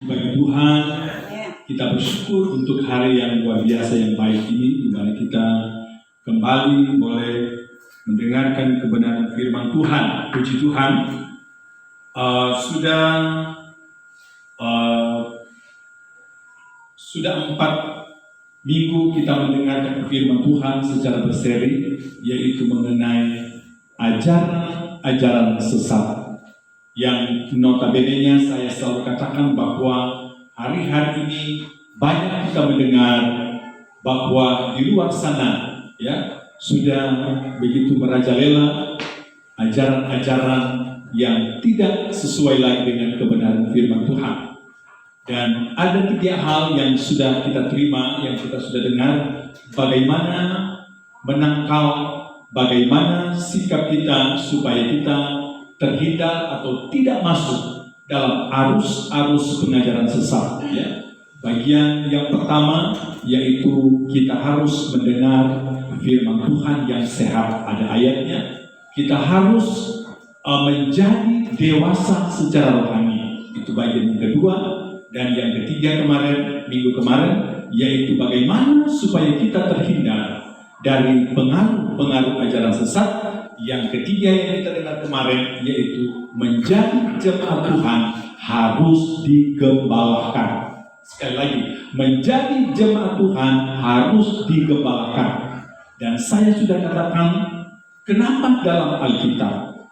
Bagi Tuhan, kita bersyukur untuk hari yang luar biasa yang baik ini, di mana kita kembali boleh mendengarkan kebenaran firman Tuhan. Puji Tuhan, sudah 4 minggu kita mendengarkan firman Tuhan secara berseri, yaitu mengenai ajaran sesat. Yang notabene-nya saya selalu katakan bahwa hari-hari ini banyak kita mendengar bahwa di luar sana sudah begitu merajalela ajaran-ajaran yang tidak sesuai lagi dengan kebenaran firman Tuhan. Dan ada 3 hal yang sudah kita terima, yang kita sudah dengar, bagaimana menangkal, bagaimana sikap kita supaya kita terhindar atau tidak masuk dalam arus pengajaran sesat. Bagian yang pertama yaitu kita harus mendengar firman Tuhan yang sehat, ada ayatnya. Kita harus menjadi dewasa secara rohani, itu bagian yang kedua. Dan yang ketiga minggu kemarin yaitu bagaimana supaya kita terhindar dari pengaruh ajaran sesat. Yang ketiga yang kita dengar kemarin yaitu menjadi jemaat Tuhan harus digembalakan. Sekali lagi, menjadi jemaat Tuhan harus digembalakan. Dan saya sudah katakan, kenapa dalam Alkitab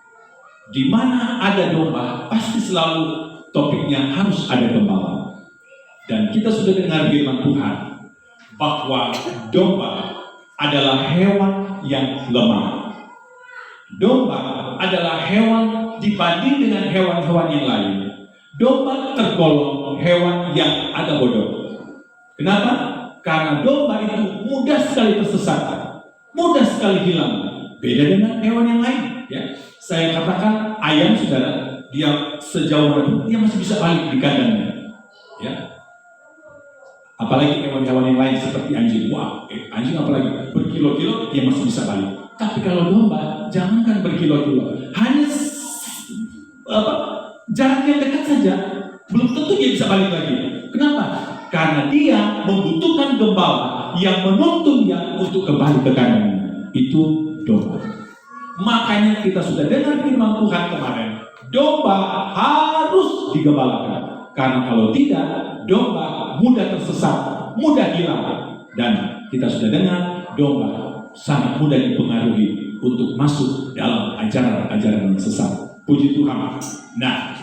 di mana ada domba pasti selalu topiknya harus ada gembala. Dan kita sudah dengar firman Tuhan bahwa domba adalah hewan yang lemah. Domba adalah hewan dibanding dengan hewan-hewan yang lain. Domba tergolong hewan yang agak bodoh. Kenapa? Karena domba itu mudah sekali tersesat, mudah sekali hilang. Beda dengan hewan yang lain. Saya katakan ayam, saudara, dia sejauh mana dia masih bisa balik di kandangnya. Apalagi hewan-hewan yang lain seperti anjing. Anjing apalagi berkilo-kilo dia masih bisa balik. Tapi kalau domba, jangankan berkilo-kilo, hanya jarak yang dekat saja, belum tentu dia bisa balik lagi. Kenapa? Karena dia membutuhkan gembala yang menuntunnya untuk kembali ke kandangnya. Itu domba. Makanya kita sudah dengar firman Tuhan kemarin, domba harus digembalakan. Karena kalau tidak, domba mudah tersesat, mudah hilang. Dan kita sudah dengar, domba sangat mudah dipengaruhi untuk masuk dalam ajaran-ajaran yang sesat. Puji Tuhan. Nah,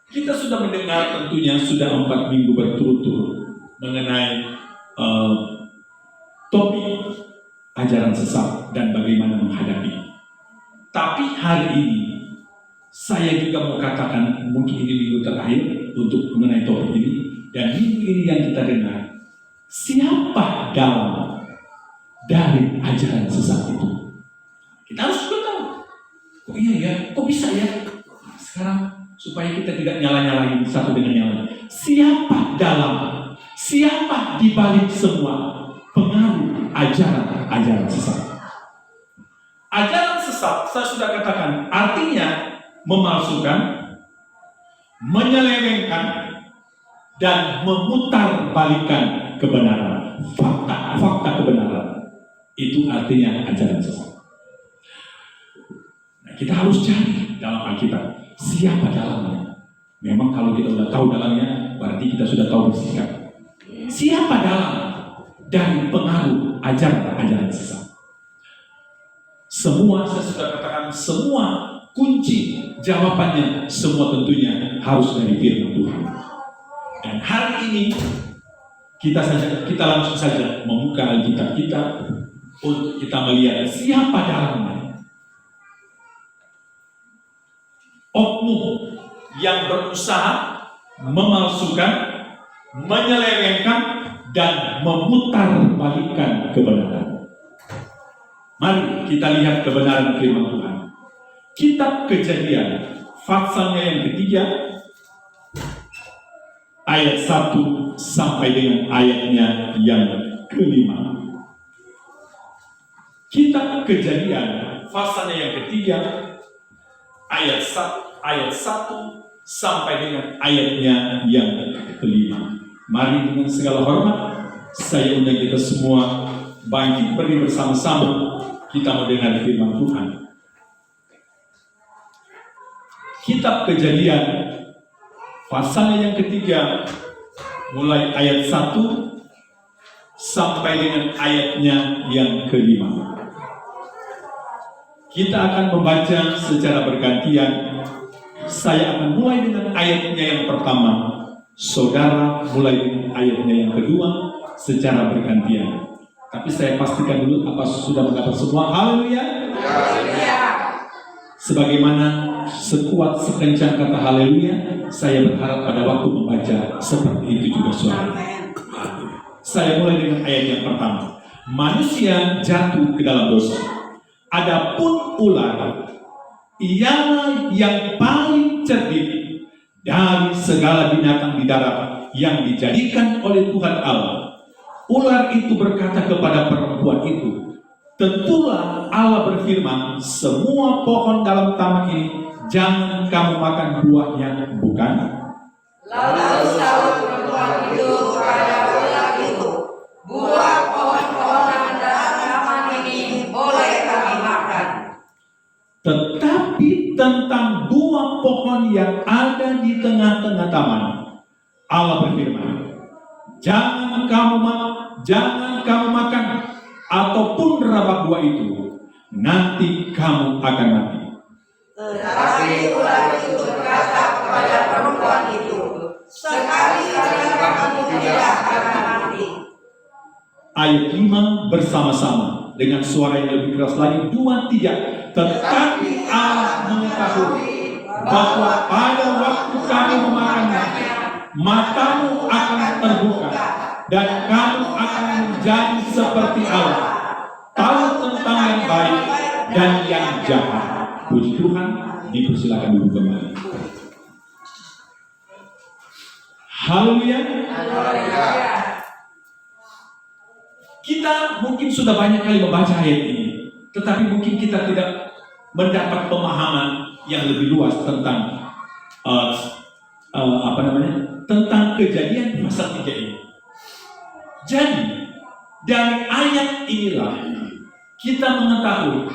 kita sudah mendengar tentunya sudah 4 minggu berturut-turut mengenai topik ajaran sesat dan bagaimana menghadapi. Tapi hari ini saya juga mau katakan, mungkin ini minggu terakhir untuk mengenai topik ini, dan minggu ini yang kita dengar, siapa dalam dari ajaran sesat itu. Kita harus juga tahu. Kok iya ya? Kok bisa ya? Sekarang supaya kita tidak nyala-nyalain satu dengan yang lain. Siapa dalam? Siapa di balik semua pengaruh ajaran sesat? Ajaran sesat, saya sudah katakan, artinya memalsukan, menyelewengkan, dan memutarbalikkan kebenaran, fakta kebenaran. Itu artinya ajaran sesat. Nah, kita harus cari dalam Alkitab siapa dalamnya. Memang kalau kita sudah tahu dalamnya, berarti kita sudah tahu bersikap. Siapa dalam dari pengaruh ajaran sesat? Semua, saya sudah katakan, semua kunci jawabannya, semua tentunya harus dari firman Tuhan. Dan hari ini kita langsung saja membuka Alkitab kita untuk kita melihat siapa dalamnya. Oknum yang berusaha memalsukan, menyelewengkan, dan memutarbalikkan kebenaran. Mari kita lihat kebenaran firman Tuhan. Kitab Kejadian, pasalnya yang ketiga, ayat 1 sampai dengan ayatnya yang ke-5. Kitab Kejadian, pasalnya yang ketiga, ayat 1 sampai dengan ayatnya yang kelima. Mari dengan segala hormat saya undang kita semua bangkit berdiri bersama-sama, kita mendengar firman Tuhan. Kitab Kejadian pasal yang ketiga mulai ayat 1 sampai dengan ayatnya yang kelima. Kita akan membaca secara bergantian. Saya akan mulai dengan ayatnya yang pertama, saudara mulai dengan ayatnya yang kedua secara bergantian. Tapi saya pastikan dulu apa sudah mendapat semua. Haleluya. Sebagaimana sekuat sekencang kata haleluya, saya berharap pada waktu membaca seperti itu juga suara. Saya mulai dengan ayat yang pertama. Manusia jatuh ke dalam dosa. Adapun ular, ialah yang paling cerdik dari segala binatang di darat yang dijadikan oleh Tuhan Allah. Ular itu berkata kepada perempuan itu, tentulah Allah berfirman, semua pohon dalam taman ini jangan kamu makan buahnya, bukan? Lalu sahut perempuan itu kepada ular itu, buah pohon-pohonan dalam taman ini boleh kami makan. Tetapi tentang buah pohon yang ada di tengah-tengah taman, Allah berfirman, jangan kamu makan ataupun rabak buah itu, nanti kamu akan mati. Tetapi ular itu berkata kepada perempuan itu, sekali-kali kamu tidak akan mati. Ayat 5 bersama-sama dengan suara yang lebih keras lagi, 2, 3. Tetapi Allah mengetahui bahwa pada waktu kamu memakannya, matamu akan terbuka dan kamu akan menjadi seperti Allah, tahu tentang yang baik dan yang jahat. Puji Tuhan, dipersilakan duduk kembali. Haleluya. Kita mungkin sudah banyak kali membaca ayat ini, tetapi mungkin kita tidak mendapat pemahaman yang lebih luas tentang tentang Kejadian pasal 3 ini. Jadi dari ayat inilah kita mengetahui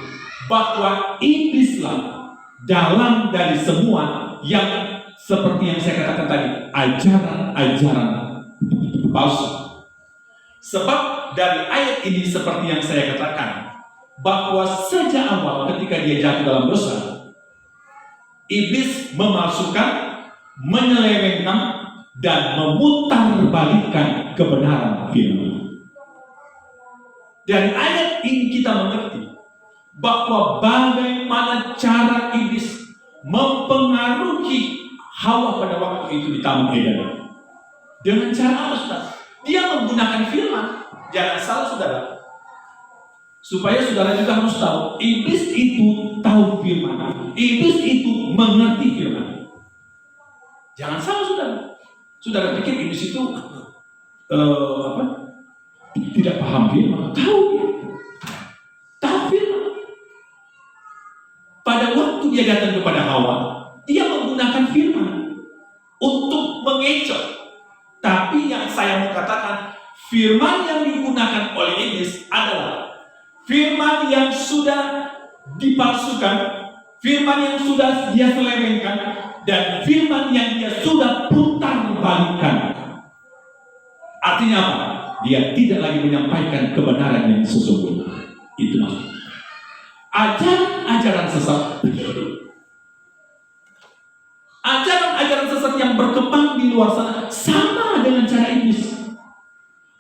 bahwa iblislah dalam dari semua yang seperti yang saya katakan tadi, ajaran-ajaran palsu. Sebab dari ayat ini seperti yang saya katakan, bahwa sejak awal ketika dia jatuh dalam dosa, iblis memalsukan, menyelewengkan, dan memutarbalikkan kebenaran firman. Dari ayat ini kita mengerti bahwa bagaimana cara iblis mempengaruhi Hawa pada waktu itu di Taman Eden. Dengan cara apa, saudara? Dia menggunakan firman. Jangan salah, saudara. Supaya saudara juga harus tahu, iblis itu tahu firman. Iblis itu mengerti firman. Jangan salah, saudara. Saudara pikir iblis itu tidak paham firman? Tahu firman. Pada waktu dia datang kepada Hawa, dia menggunakan firman untuk mengecoh. Tapi yang saya mau katakan, firman yang digunakan oleh iblis adalah firman yang sudah dipalsukan, firman yang sudah dia selewengkan, dan firman yang dia sudah putar balikan. Artinya apa? Dia tidak lagi menyampaikan kebenaran yang sesungguhnya. Itu maksudnya. Ajaran-ajaran sesat begitu. Ajaran-ajaran sesat yang berkembang di luar sana sama dengan cara iblis.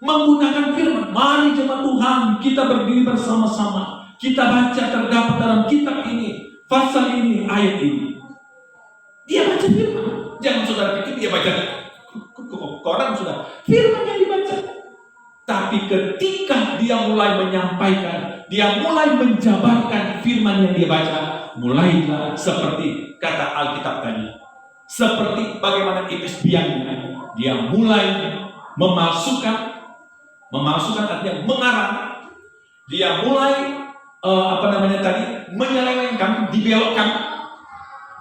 Menggunakan firman, mari jemaat Tuhan, kita berdiri bersama-sama. Kita baca terdapat dalam kitab ini, pasal ini, ayat ini. Dia baca firman. Jangan saudara pikir dia baca koran, sudah. Firman yang dibaca. Tapi ketika dia mulai menyampaikan, dia mulai menjabarkan firman yang dia baca, mulailah seperti kata Alkitab tadi. Seperti bagaimana iblis biangnya, dia mulai memalsukan artinya mengarang. Dia mulai menyelewengkan, dibelokkan,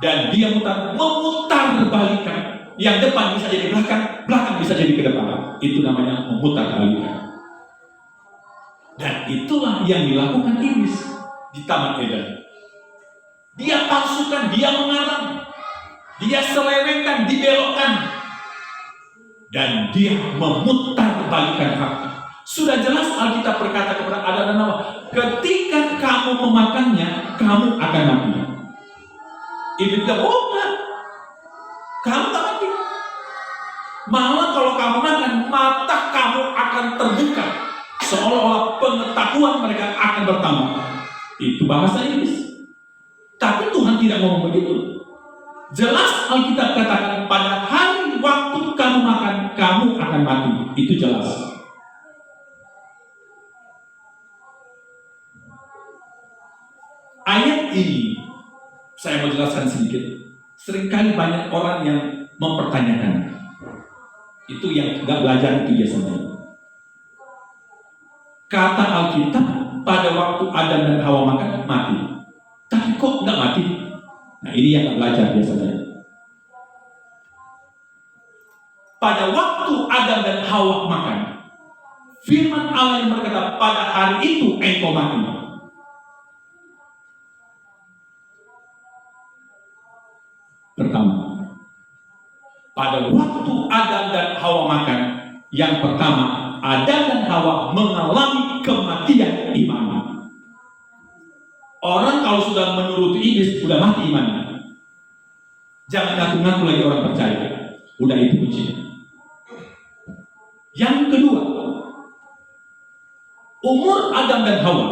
Dan dia memutar balikan. Yang depan bisa jadi belakang, belakang bisa jadi ke depan. Itu namanya memutar balikan. Dan itulah yang dilakukan iblis di Taman Eden. Dia palsukan, dia mengarang, dia selewengkan, dibelokkan. Dan dia memutar balikan fakta. Sudah jelas Alkitab berkata kepada Adam dan Hawa, ketika kamu memakannya, kamu akan mati. Iblis bilang, oh enggak, kamu tak mati. Malah kalau kamu makan, mata kamu akan terbuka. Seolah-olah pengetahuan mereka akan bertambah. Itu bahasa iblis. Tapi Tuhan tidak ngomong begitu. Jelas Alkitab katakan, pada hari waktu kamu makan, kamu akan mati. Itu jelas. Ayat ini, saya mau jelaskan sedikit. Seringkali banyak orang yang mempertanyakan. Itu yang gak belajar itu biasanya. Kata Alkitab, pada waktu Adam dan Hawa makan, mati. Tapi kok gak mati? Nah ini yang gak belajar biasanya. Pada waktu Adam dan Hawa makan, firman Allah yang berkata, pada hari itu engkau mati. Pertama, pada waktu Adam dan Hawa makan, yang pertama, Adam dan Hawa mengalami kematian iman. Orang kalau sudah menuruti iblis, sudah mati imannya. Jangan ngaku-ngaku lagi orang percaya. Udah itu kuncinya. Yang kedua, umur Adam dan Hawa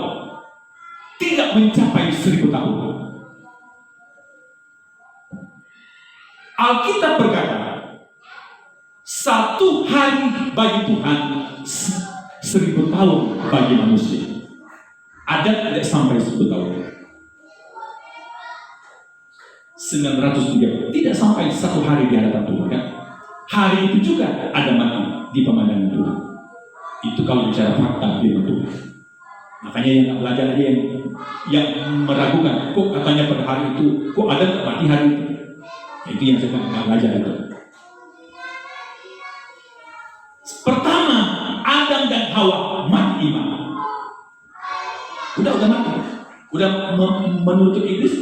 tidak mencapai 1000 tahun. Alkitab berkata, 1 hari bagi Tuhan, 1000 tahun bagi manusia. Ada tidak sampai 10 tahun. 930 tidak sampai 1 hari di hadapan Tuhan, kan? Hari itu juga ada mati di pemandangan Tuhan. Itu kalau bicara fakta firman Tuhan. Makanya yang tak belajar dia yang meragukan, kok katanya pada hari itu, kok ada tak mati hari itu? Itu yang saya tak belajar itu. Pertama, Adam dan Hawa mati iman. Udah mati. Udah menutup iblis.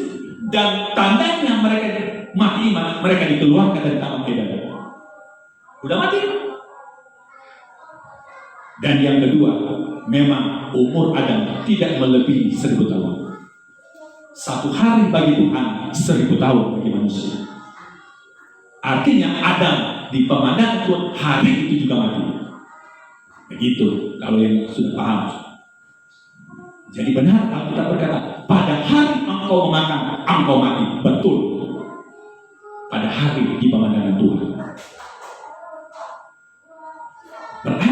Dan tandanya mereka mati iman, mereka dikeluarkan dari Taman Eden. Udah mati. Dan yang kedua, memang umur Adam tidak melebihi 1000 tahun. 1 hari bagi Tuhan, 1000 tahun bagi manusia. Artinya Adam di pemandangan Tuhan hari itu juga mati. Begitu kalau yang sudah paham. Jadi benar Alkitab berkata, pada hari engkau memakan, engkau mati. Betul. Pada hari di pemandangan Tuhan. Berarti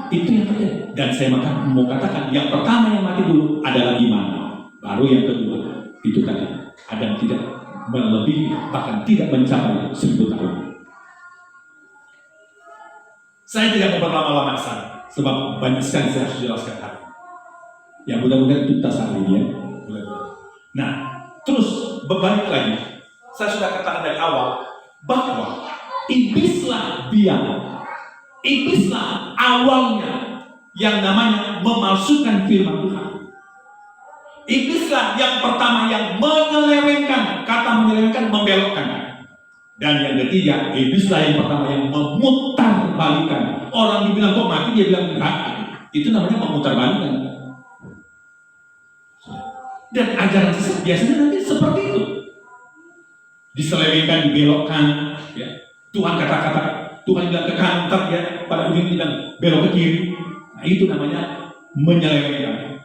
itu yang terjadi. Dan saya mau katakan, yang pertama yang mati dulu adalah iman. Baru yang kedua, itu tadi. Adam tidak melebihi, bahkan tidak mencapai 1000 tahun. Saya tidak mau berlama-lama di sana, sebab banyak sekali saya harus jelaskan hari. Ya mudah-mudahan tuntas hari ini ya. Nah, terus berbalik lagi. Saya sudah katakan dari awal bahwa iblislah iblislah awalnya yang namanya memalsukan firman Tuhan. Iblislah yang pertama yang menyelewengkan, kata menyelewengkan, membelokkan. Dan yang ketiga, iblislah yang pertama yang memutar balikan. Orang dibilang kok mati, dia bilang enggak. Itu namanya memutar balikan. Dan ajaran sesat biasanya nanti seperti itu. Diselewengkan, dibelokkan. Ya. Tuhan kata-kata, Tuhan bilang ke kanan, ya, pada ujung bilang belok ke kiri. Nah, itu namanya menyelewengkan.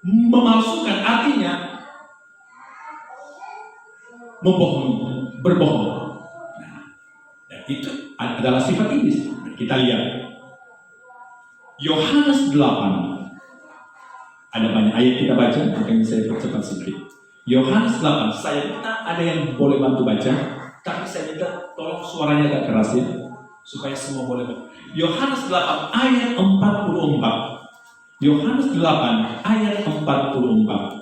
Memalsukan artinya membohongi, berbohong. Nah, dan itu adalah sifat iblis. Kita lihat Yohanes 8. Ada banyak ayat kita baca, makanya saya percepat sedikit. Yohanes 8, saya minta ada yang boleh bantu baca, tapi saya minta tolong suaranya agak keras ya, supaya semua boleh baca. Yohanes 8 ayat 44. Yohanes 8 ayat 44.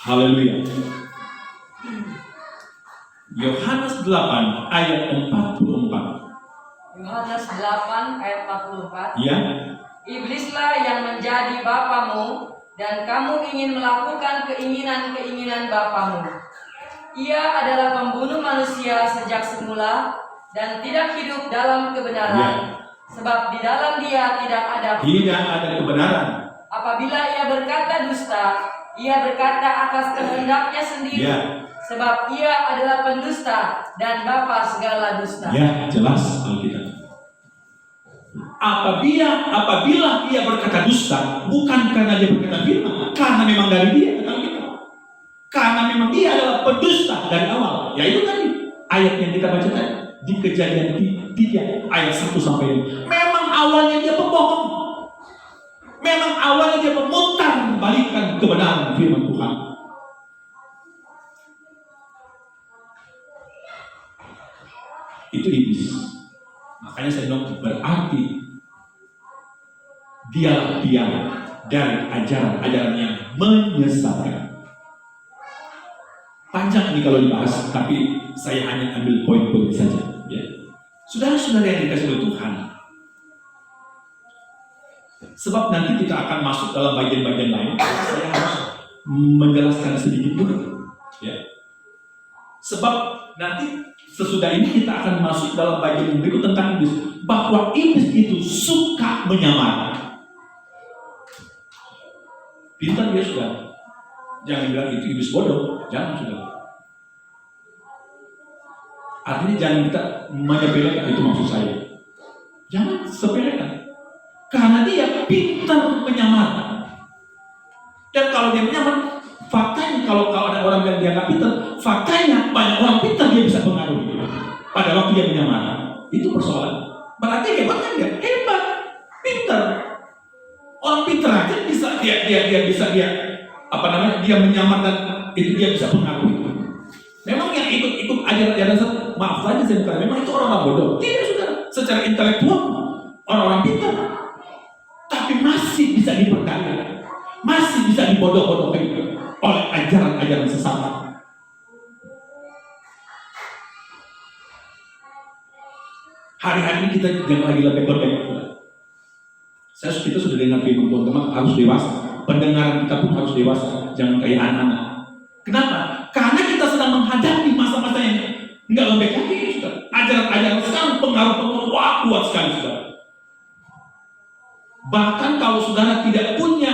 Haleluya. Yohanes 8 ayat 44. Yohanes 8 ayat 44. Ya, Iblislah yang menjadi bapamu, dan kamu ingin melakukan keinginan-keinginan bapamu. Ia adalah pembunuh manusia sejak semula dan tidak hidup dalam kebenaran, sebab di dalam dia tidak ada kebenaran. Apabila ia berkata dusta, ia berkata atas kehendaknya sendiri, sebab ia adalah pendusta dan bapa segala dusta. Ya, jelas Alkitab. Apabila ia berkata dusta, bukan karena dia berkata firman, karena memang dari dia, kata Alkitab. Karena memang dia adalah pendusta dari awal. Ya itu tadi ayat yang kita baca tadi di Kejadian 3 ayat 1 sampai 5. Memang awalnya dia pembohong. Memang awalnya dia memutar balikan kebenaran firman Tuhan. Itu iblis. Makanya saya bilang berarti dia dari ajaran-ajaran yang menyesatkan. Panjang nih kalau dibahas, tapi saya hanya ambil poin-poin saja. Ya. Saudara-saudara yang dikasih oleh Tuhan, sebab nanti kita akan masuk dalam bagian-bagian lain, saya harus menjelaskan sedikit dulu. Ya. Sebab nanti sesudah ini kita akan masuk dalam bagian berikut tentang iblis, bahwa iblis itu suka menyamar. Pintar dia sudah. Jangan bilang itu iblis bodoh, jangan sudah. Artinya jangan kita menyepelekan, itu maksud saya. Jangan sepelekan. Karena dia pintar menyamar. Dan kalau dia menyamar, faktanya kalau ada orang yang dia nggak pintar, faktanya banyak orang pintar dia bisa pengaruhi. Pada waktu dia menyamar, itu persoalan. Berarti hebat kan dia? Hebat, pintar. Orang pintar aja bisa dia menyamar dan itu dia bisa pengaruhi. Memang yang ikut ajaran maaf saja saya bukan, memang itu orang bodoh. Tidak, saudara. Secara intelektual orang-orang pintar, tapi masih bisa diperdaya, masih bisa dibodoh-bodohkan oleh ajaran-ajaran sesat. Hari-hari ini kita jangan lagi lebih-lebih. Kita sudah dengar firman Tuhan, teman harus dewasa. Pendengaran kita pun harus dewasa, jangan kayak anak-anak. Kenapa? Karena kita sedang menghadapi masa-masa yang nggak lembek lagi, sudah. Ajaran-ajaran sekarang pengaruh kuat sekali, sudah. Bahkan kalau saudara tidak punya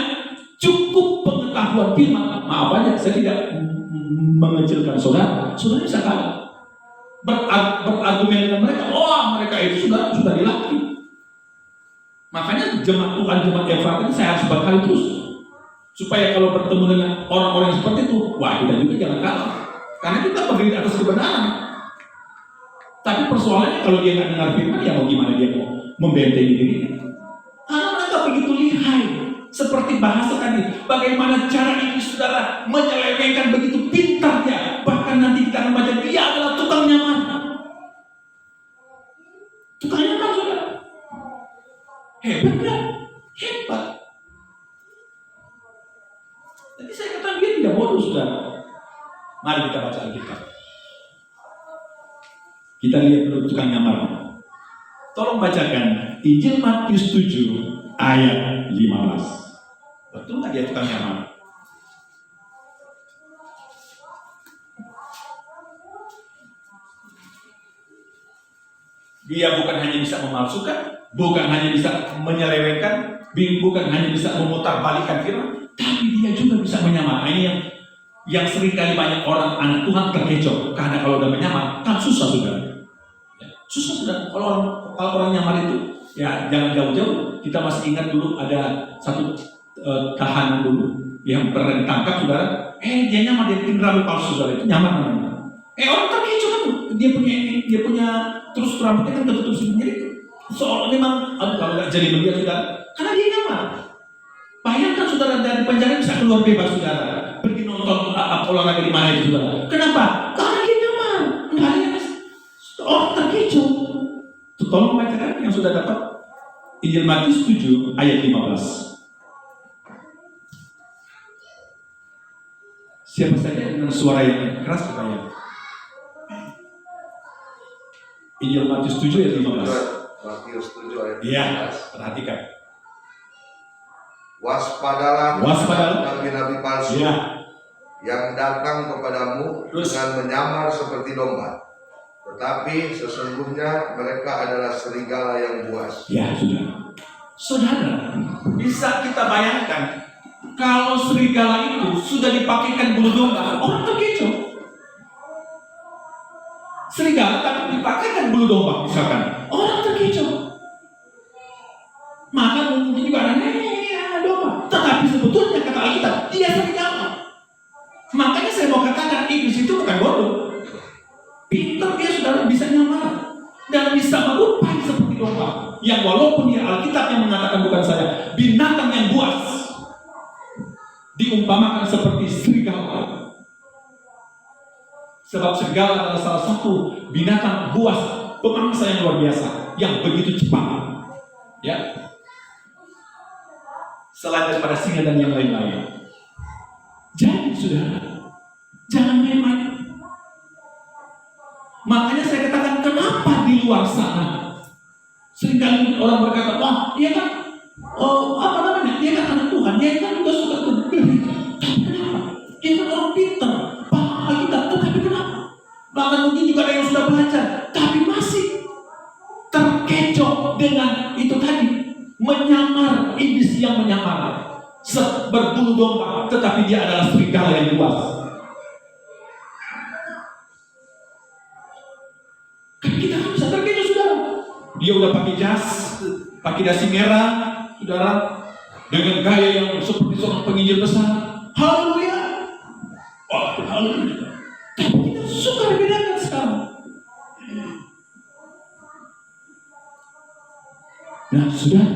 cukup pengetahuan firman, maaf aja, saya tidak mengecilkan saudara bisa kalah. Berargumen dengan mereka, mereka itu sudah dilatih. Makanya jemaat Tuhan, jemaat Efrat ini saya harus berkali terus, supaya kalau bertemu dengan orang-orang yang seperti itu, kita juga jangan kalah, karena kita berdiri atas kebenaran. Tapi persoalannya kalau dia nggak dengar firman, ya mau gimana dia mau membentengi dirinya? Karena mereka begitu lihai, seperti bahasa tadi, bagaimana cara ini saudara menyelewengkan begitu pintarnya, bahkan nanti kita akan baca dia adalah tukang nyamar. Tukang nyamar, saudara. Hebat ya? Hebat. Jadi saya katakan dia tidak bodoh, saudara. Mari kita baca Alkitab. Kita lihat dulu tukang nyamar. Tolong bacakan Injil Matius 7 ayat 15. Betul nggak dia tukang nyamar? Dia bukan hanya bisa memalsukan, bukan hanya bisa menyelewengkan, bukan hanya bisa memutar balikan firman, tapi dia juga bisa menyamar. Ini yang sering kali banyak orang anak Tuhan terkecoh, karena kalau udah menyamar kan susah, saudara. Susah, saudara. Kalau orang nyamar itu, ya jangan jauh-jauh. Kita masih ingat dulu ada satu tahanan dulu yang pernah ditangkap, saudara. Dia nyamar, dia bikin rambut palsu, saudara. Itu nyamar namanya. Orang terkecoh kan, dia punya terus rambutnya kan ketutup sendiri. Soalnya memang, kalau nggak jadi media, saudara, karena dia nyamar. Bayangkan saudara dari penjara bisa keluar bebas, saudara. Pergi nonton olahraga di mana itu, saudara. Kenapa? Karena dia nyamar. Nggak ada yang orang terkecoh. Tolong bacakan yang sudah dapat Injil Matius 7 ayat 15. Siapa saja dengan suara yang keras supaya Injil Matius 7 ayat 15. Matius 7 ayat 15. Iya, perhatikan. Waspadalah nabi-nabi palsu yang datang kepadamu dengan menyamar seperti domba, tetapi sesungguhnya mereka adalah serigala yang buas. Ya, saudara, bisa kita bayangkan kalau serigala itu sudah dipakaikan bulu domba, orang terkecoh. Serigala tapi dipakaikan bulu domba, misalkan, orang terkecoh. Maka mungkin juga ada domba, tetapi sebetulnya kata Alkitab dia serigala. Makanya saya mau katakan iblis itu bukan bodoh, pintar dia, saudara, bisa nyamar dan bisa menyerupai seperti domba. Yang walaupun dia Alkitab yang mengatakan, bukan saya, binatang yang buas, diumpamakan seperti serigala. Sebab serigala adalah salah satu binatang buas pemangsa yang luar biasa, yang begitu cepat. Ya, selain daripada singa dan yang lain-lain. Jadi saudara, jangan main-main. Makanya saya katakan, kenapa di luar sana seringkali orang berkata, wah dia kan dia kan anak Tuhan, dia kan juga suka ke gereja. Kenapa? Dia kan orang pintar, paham kita, tetapi kenapa? Bahkan mungkin juga ada yang sudah belajar, tapi masih terkecoh dengan itu tadi, menyamar, iblis yang menyamar, berbulu domba, tetapi dia adalah serigala yang buas. Kan kita kan bisa terkecoh, saudara. Dia udah pakai jas, pakai dasi merah, saudara, dengan gaya yang seperti seorang penginjil besar. Haleluya. Oh, haleluya. Tapi kita suka dibedakan sekarang. Nah, sudah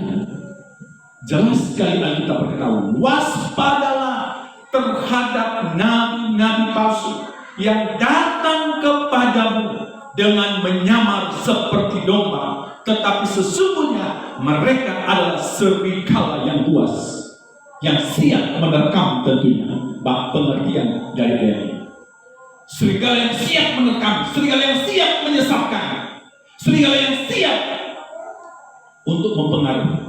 jelas sekali Alkitab berkata, waspadalah terhadap nabi-nabi palsu yang datang kepadamu dengan menyamar seperti domba, tetapi sesungguhnya mereka adalah serigala yang buas, yang siap menerkam. Tentunya pengertian dari ayat ini, serigala yang siap menerkam, serigala yang siap menyesatkan, serigala yang siap untuk mempengaruhi.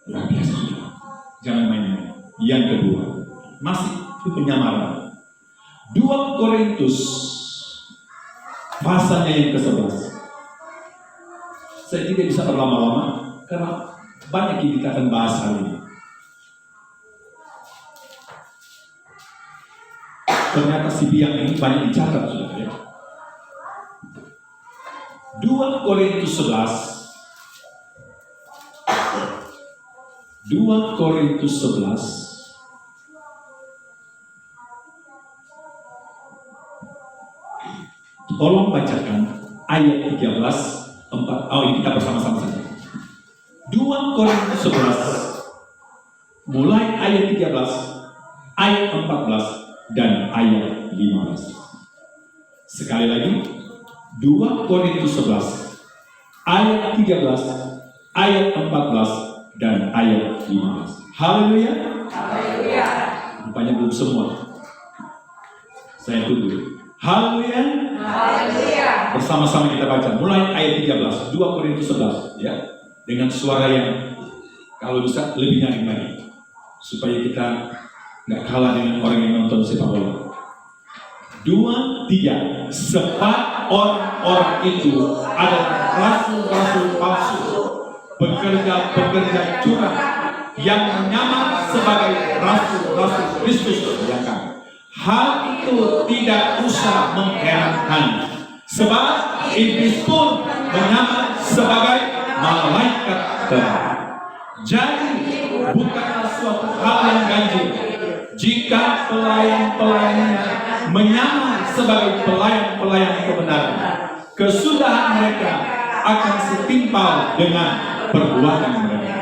Luar biasa, sudah. Jangan main-main. Yang kedua, masih penyamaran. 2 Korintus pasalnya yang ke-11. Saya tidak bisa berlama-lama karena banyak yang kita akan bahas hari ini. Ternyata si biang ini banyak dicatat, sudah ya. 2 Korintus 11. 2 Korintus 11 tolong bacakan ayat 13, 4. Ini kita bersama-sama saja. 2 Korintus 11 mulai ayat 13, ayat 14 dan ayat 15. Sekali lagi, 2 Korintus 11 ayat 13, ayat 14 dan ayat 15. Haleluya. Haleluya. Rupanya belum semua. Saya tunggu. Haleluya. Haleluya. Bersama-sama kita baca mulai ayat 13, 2 Korintus 11 ya. Dengan suara yang kalau bisa lebih nyaring lagi, supaya kita nggak kalah dengan orang yang nonton sepak bola. 2, 3. Sebab orang-orang itu adalah rasul-rasul palsu, pekerja-pekerja curang yang menyamar sebagai rasul-rasul Kristus yang kami. Hal itu tidak usah mengherankan, sebab iblis pun menyamar sebagai malaikat terang. Jadi bukanlah suatu hal yang ganjil jika pelayan-pelayannya menyamar sebagai pelayan-pelayan kebenaran. Kesudahan mereka akan setimpal dengan perbuatan mereka.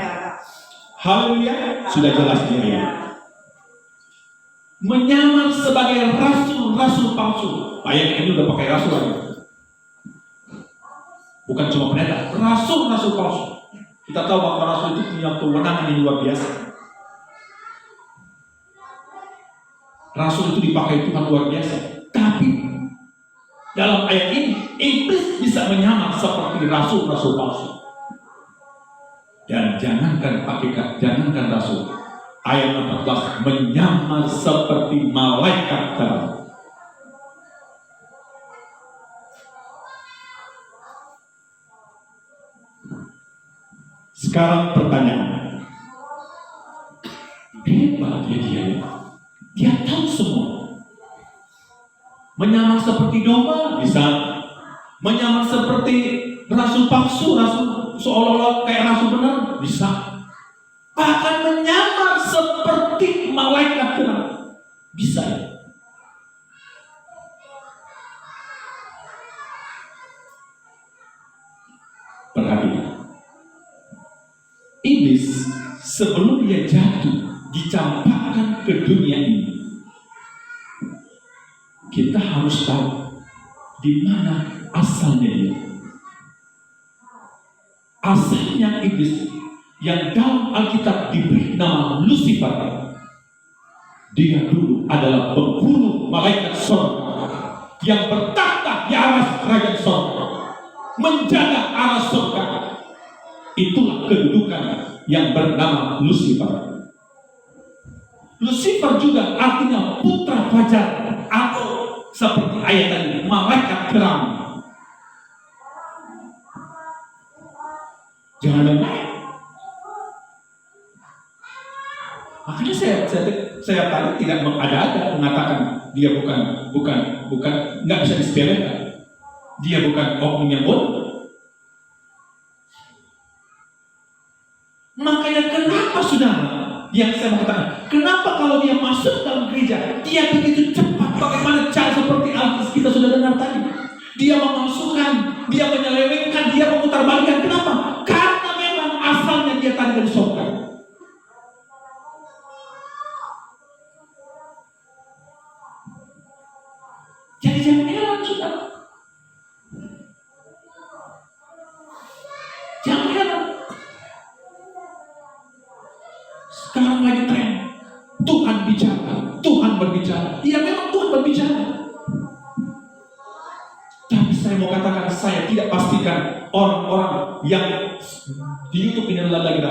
Haleluya. Sudah jelas di ayat. Menyamar sebagai rasul-rasul palsu. Ayat ini udah pakai rasul lagi. Bukan cuma pendeta, rasul-rasul palsu. Kita tahu bahwa rasul itu punya kewenangan yang luar biasa. Rasul itu dipakai Tuhan luar biasa. Tapi dalam ayat ini, iblis bisa menyamar seperti rasul-rasul palsu. Dan jangankan rasul, ayat 14, menyamar seperti malaikat terang. Sekarang pertanyaan, hebat dia tahu semua. Menyamar seperti domba bisa, menyamar seperti rasul palsu, rasul seolah-olah kayak rasul benar bisa, bahkan menyamar seperti malaikat terang bisa. Perhatikan, iblis sebelum dia jatuh dicampakkan ke dunia ini, kita harus tahu di mana asalnya dia. Asalnya iblis yang dalam Alkitab diberi nama Lucifer, dia dulu adalah pembunuh malaikat surga yang bertakhta di atas kerajaan surga, menjaga arah surga. Itulah kedudukan yang bernama Lucifer. Lucifer juga artinya putra fajar, atau seperti ayat tadi, malaikat terang. Jangan main. Makanya saya tadi tidak mengada-ada mengatakan dia bukan nggak bisa disepelekan. Dia bukan oknum yang bodoh. Makanya kenapa saudara, yang saya mau katakan, kenapa kalau dia masuk dalam gereja, dia begitu cepat, bagaimana cara seperti Alkis kita sudah dengar tadi. Dia memasukkan, dia menyelewengkan, dia memutarbalikkan. Kenapa? Karena memang asalnya dia tadi dari surga. Jadi jangan heran, saudara. Jangan heran. Sekarang lagi tren, Tuhan bicara, Tuhan berbicara. Iya, memang Tuhan berbicara. Tapi saya mau katakan, saya tidak pastikan orang-orang yang di YouTube ini adalah lagi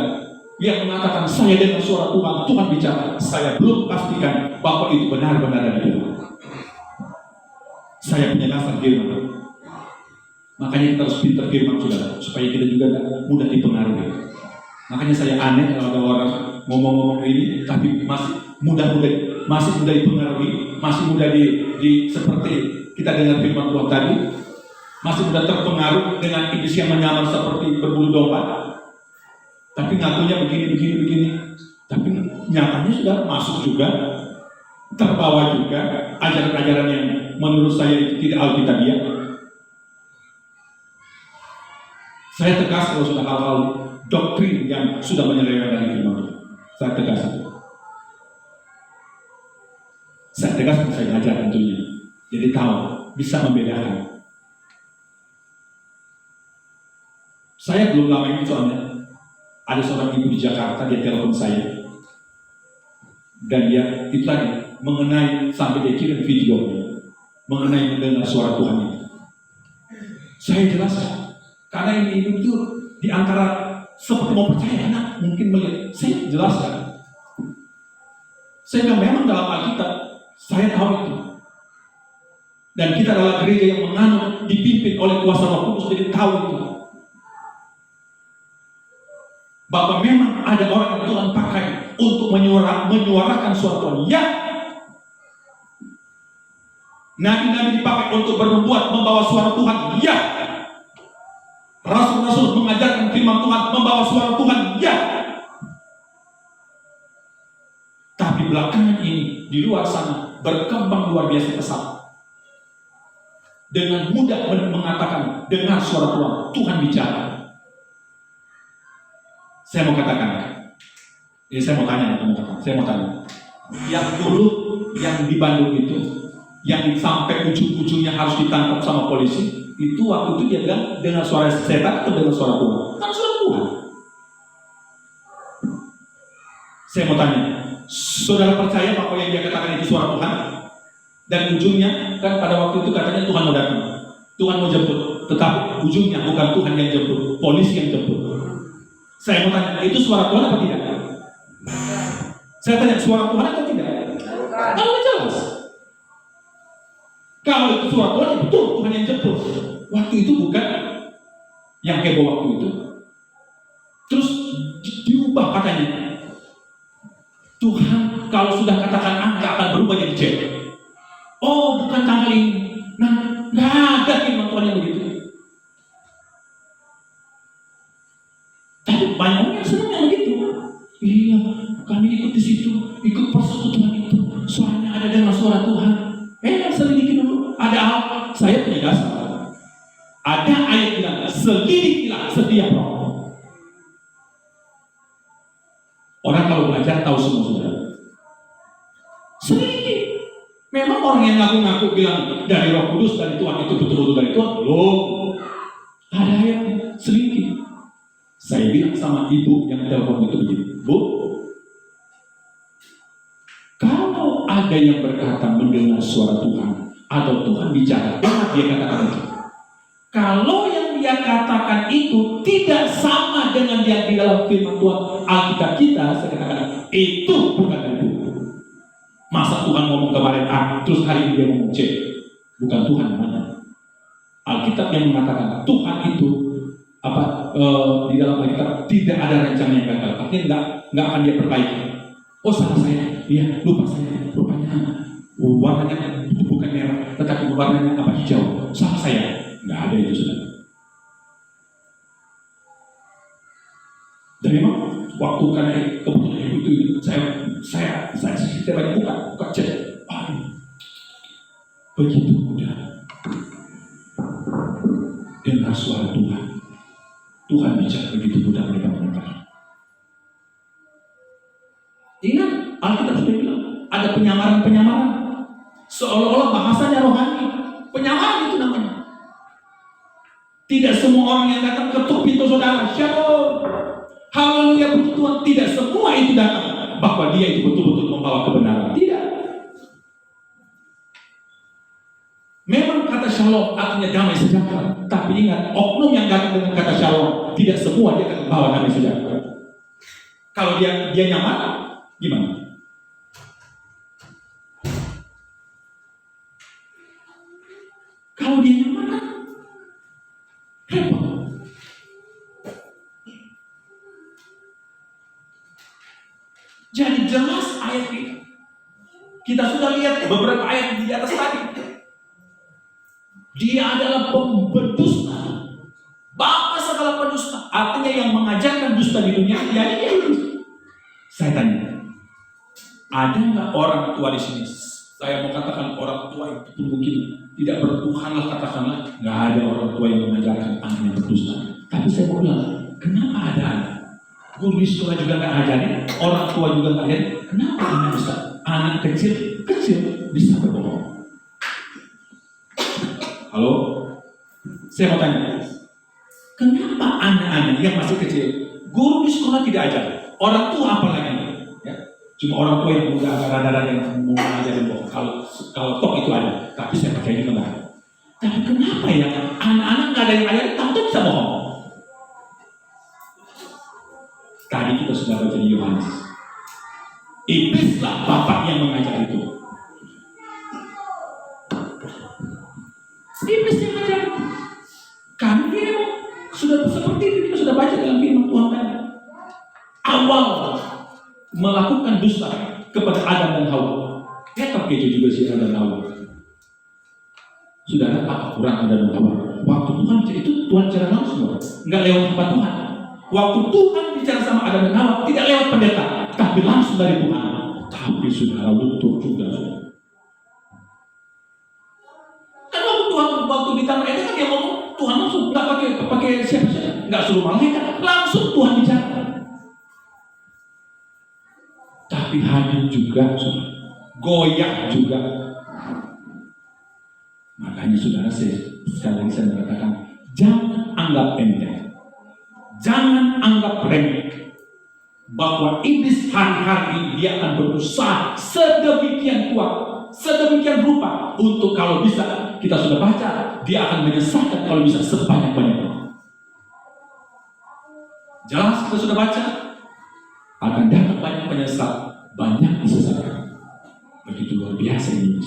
yang mengatakan saya dengar suara Tuhan, Tuhan bicara. Saya belum pastikan bahwa itu benar-benar dari Tuhan. Saya punya dasar firman. Makanya kita harus pintar firman, saudara, supaya kita juga mudah dipengaruhi. Makanya saya aneh kalau ada orang ngomong-ngomong ini, tapi masih mudah dipengaruhi, masih mudah di seperti kita dengar firman Tuhan tadi, masih mudah terpengaruh dengan iblis yang menyamar seperti berbulu domba, tapi ngakunya begini. Tapi nyatanya sudah masuk juga, terbawa juga ajaran-ajaran yang menurut saya tidak alkitabiah. Saya tegas kalau sudah hal-hal doktrin yang sudah menyelewengkan dari firman Tuhan. Saya tegas itu. Saya tegas saya ngajar tentunya. Jadi tahu, bisa membedakan. Saya belum lama ini soalnya ada seorang ibu di Jakarta, dia telepon saya. Dan dia itu tadi mengenai, sampai dia kirim videonya mengenai mendengar suara Tuhan itu. Saya jelaskan. Karena ini itu di antara seperti mau percaya enak, mungkin melihat. Saya jelaskan. Saya bilang memang dalam Alkitab saya tahu itu. Dan kita adalah gereja yang menganut, dipimpin oleh kuasa Roh Kudus, jadi tahu itu. Bahwa memang ada orang yang Tuhan pakai untuk menyuarakan suara Tuhan. Ya. Nabi-nabi dipakai untuk bernubuat, membawa suara Tuhan. Ya. Rasul-rasul mengajarkan firman Tuhan, membawa suara Tuhan, ya. Tapi belakangan ini di luar sana berkembang luar biasa pesat. Dengan mudah mengatakan dengar suara Tuhan, Tuhan bicara. Saya mau katakan, saya mau tanya. Yang dulu yang di Bandung itu, yang sampai ujung-ujungnya harus ditangkap sama polisi. Itu waktu itu dia bilang dengan suara setan atau dengan suara Tuhan? Kan suara Tuhan. Saya mau tanya, Saudara percaya bahwa yang dia katakan itu suara Tuhan? Dan ujungnya kan pada waktu itu katanya Tuhan mau datang, Tuhan mau jemput, tetapi ujungnya bukan Tuhan yang jemput, polisi yang jemput. Saya mau tanya, itu suara Tuhan apa tidak? Saya tanya, suara Tuhan atau tidak? Kalau jelas. Kalau itu suara Tuhan, betul Tuhan yang jemput. Waktu itu bukan yang heboh waktu itu. Terus diubah katanya. Tuhan kalau sudah katakan A, nggak akan berubah jadi C. Oh, bukan tanggal ini. Nah, nggak ada firman Tuhan yang begitu. Tapi banyak orang yang senang yang begitu. Iya, kami ikut di situ, ikut persekutuan itu. Suaranya ada dengan suara Tuhan. Selidiki dulu. Ada apa? Saya punya dasar. Ada ayat bilang, selidikilah setiap roh. Orang kalau belajar tahu semua saudara. Selidiki. Memang orang yang ngaku-ngaku bilang dari Roh Kudus dari Tuhan itu betul-betul dari Tuhan, belum. Ada ayatnya, selidiki. Saya bilang sama ibu yang telepon itu begini, Bu, kalau ada yang berkata mendengar suara Tuhan atau Tuhan bicara, ingat dia katakan itu. Kalau yang dia katakan itu tidak sama dengan yang di dalam firman Tuhan Alkitab kita, saya katakan itu bukan dari Tuhan. Masa Tuhan ngomong kemarin A, terus hari ini dia ngomong C? Bukan Tuhan namanya. Alkitab yang mengatakan Tuhan itu di dalam Alkitab tidak ada rencana yang gagal. Artinya nggak akan dia perbaiki. Oh salah saya, iya lupa saya. Rupanya warnanya itu bukan merah, tetapi warnanya hijau. Salah saya, nggak ada itu sudah. Dan memang waktu karena kebetulan itu saya banyak buka cek. Begitu mudah dengar suara Tuhan. Tuhan bicara begitu mudah mereka mendengar. Ingat, Alkitab sudah bilang ada penyamaran-penyamaran, seolah-olah bahasanya rohani. Penyamaran itu namanya. Tidak semua orang yang datang ketuk pintu saudara, shalom, haleluya, puji Tuhan. Tidak semua itu datang bahwa dia itu betul-betul membawa kebenaran. Tidak. Memang kata shalom artinya damai sejahtera. Tapi ingat, oknum yang datang dengan kata shalom tidak semua dia akan membawa damai sejahtera. Kalau dia nyaman, gimana? Kalau dia nyaman, repot. Jadi jelas ayat ini. Kita sudah lihat beberapa ayat di atas tadi. Dia adalah pendusta, bapa segala pendusta. Artinya yang mengajarkan dusta di dunia, ya dia itu. Saya tanya, ada nggak orang tua di sini? Saya mau katakan orang tua itu mungkin tidak bertuhan lah, katakanlah. Nggak ada orang tua yang mengajarkan anaknya berdusta. Tapi saya mau bilang, kenapa ada anak? Guru di sekolah juga nggak ajarin, orang tua juga nggak ajarin. Kenapa anak bisa? Anak kecil bisa berbohong. Halo, saya mau tanya, kenapa anak-anak yang masih kecil, guru di sekolah tidak ajar, orang tua apalagi? Ya, cuma orang tua yang udah rada-rada yang mau ngajarin bohong. Kalau tok itu ada, tapi saya percaya itu enggak. Tapi kenapa ya anak-anak nggak ada yang ajarin, tahu bisa bohong? Tadi kita sudah baca di Yohanes. Iblislah bapak yang mengajar itu. Iblis yang mengajar. Kami sudah seperti itu, kita sudah baca dalam firman Tuhan tadi. Awal melakukan dusta kepada Adam dan Hawa. Tetap keju juga si Adam dan Hawa. Sudah ada apa kurang Adam dan Hawa? Waktu Tuhan itu Tuhan bicara langsung, nggak lewat tempat Tuhan. Waktu Tuhan bicara sama Adam dan Hawa, tidak lewat pendeta, tapi langsung dari Tuhan. Tapi saudara luntur juga. Kan waktu di Taman Eden kan dia ngomong, Tuhan langsung nggak pakai siapa-siapa, nggak suruh malaikat, langsung Tuhan bicara. Tapi hadir juga, goyah juga. Makanya saudara, sekali lagi saya mengatakan, jangan anggap enteng. Jangan anggap remeh bahwa iblis hari-hari ini dia akan berusaha sedemikian kuat, sedemikian rupa untuk kalau bisa, kita sudah baca, dia akan menyesatkan kalau bisa sebanyak-banyaknya. Jelas kita sudah baca, akan datang banyak penyesat, banyak disesatkan. Begitu luar biasa ini.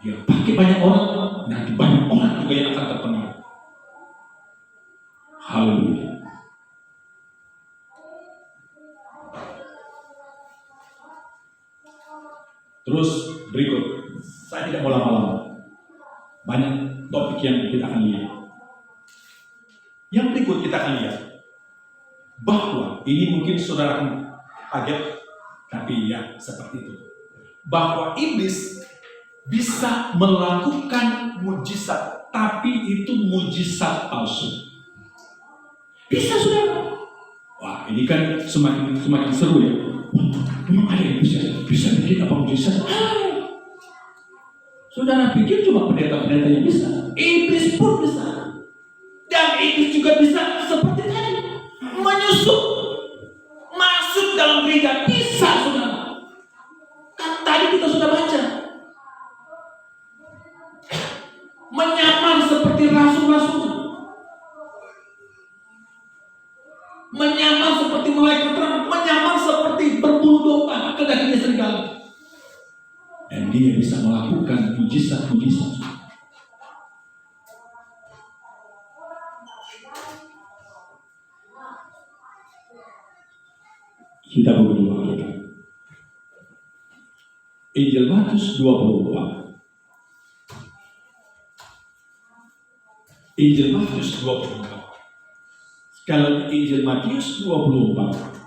Dia pakai banyak orang, nanti banyak orang juga yang akan terpengaruh. Haleluya. Terus berikut, saya tidak mau lama-lama. Banyak topik yang kita akan lihat. Yang berikut kita akan lihat bahwa ini mungkin saudara akan kaget, tapi ya seperti itu. Bahwa iblis bisa melakukan mujizat, tapi itu mujizat palsu. Bisa saudara. Wah, ini kan semakin seru ya. Memang ada yang bisa bikin apa mujizat? Saudara pikir cuma pendeta-pendeta yang bisa? Iblis pun bisa. Dan iblis juga bisa seperti tadi, menyusup masuk dalam gereja, bisa saudara. Kan tadi kita sudah baca, menyamar seperti rasul-rasul, menyamar seperti malaikat terang, menyamar seperti berbulu domba ke dalamnya serigala, dan dia bisa melakukan mujizat-mujizat. Kita berdoa. Injil Matius 24. Injil Matius 24. Sekali lagi Injil Matius 24.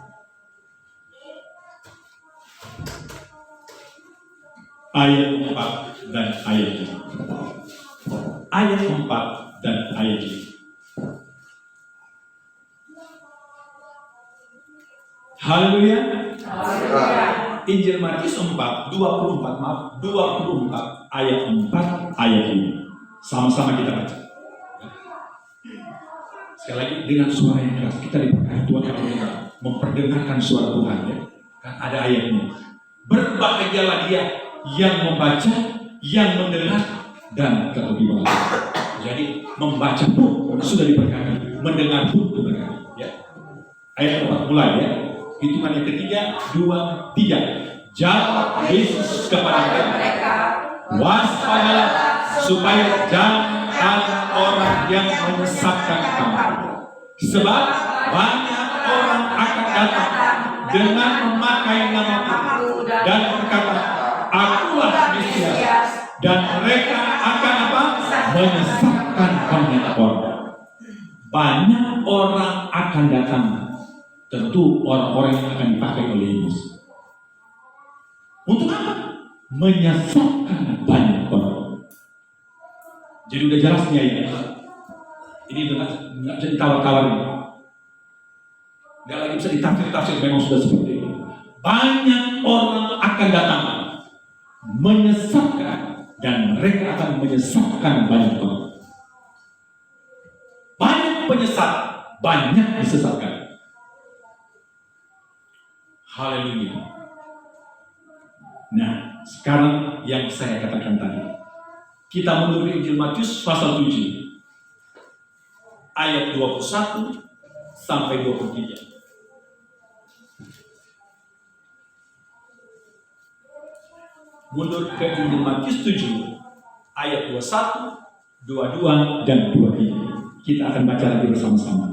Ayat 4 dan ayat 5. Ayat 4 dan ayat 5. Haleluya. Injil Matius 24 ayat 4 ayat 5. Sama-sama kita baca. Sekali lagi dengan suara yang keras kita diberkati Tuhan akan memperdengarkan suara Tuhan ya. Kan ada ayatnya. Berbahagialah dia yang membaca, yang mendengar dan terlebih lagi. Jadi membaca pun sudah diberkati, mendengar pun diberkati ya. Ayat 4 mulai ya. Hitungan yang ketiga, 2, 3. Jawab Yesus kepada mereka, waspadalah supaya jangan ada orang yang menyesatkan kamu. Sebab banyak orang akan datang dengan memakai namaku dan berkata, akulah Mesias, dan mereka akan apa? Menyesatkan banyak orang. Banyak orang akan datang. Tentu orang-orang yang akan dipakai oleh Yesus. Untuk apa? Menyesatkan banyak orang. Jadi udah jelasnya ini. Ini nggak bisa ditawar-tawar ini. Nggak lagi bisa ditafsir-tafsir, memang sudah seperti itu. Banyak orang akan datang menyesatkan, dan mereka akan menyesatkan banyak orang. Banyak penyesat, banyak disesatkan. Haleluya. Nah, sekarang yang saya katakan tadi, kita mundur ke Injil Matius pasal 7 ayat 21 sampai 23. Mundur ke Injil Matius 7 ayat 21, 22 dan 23. Kita akan baca lagi bersama-sama.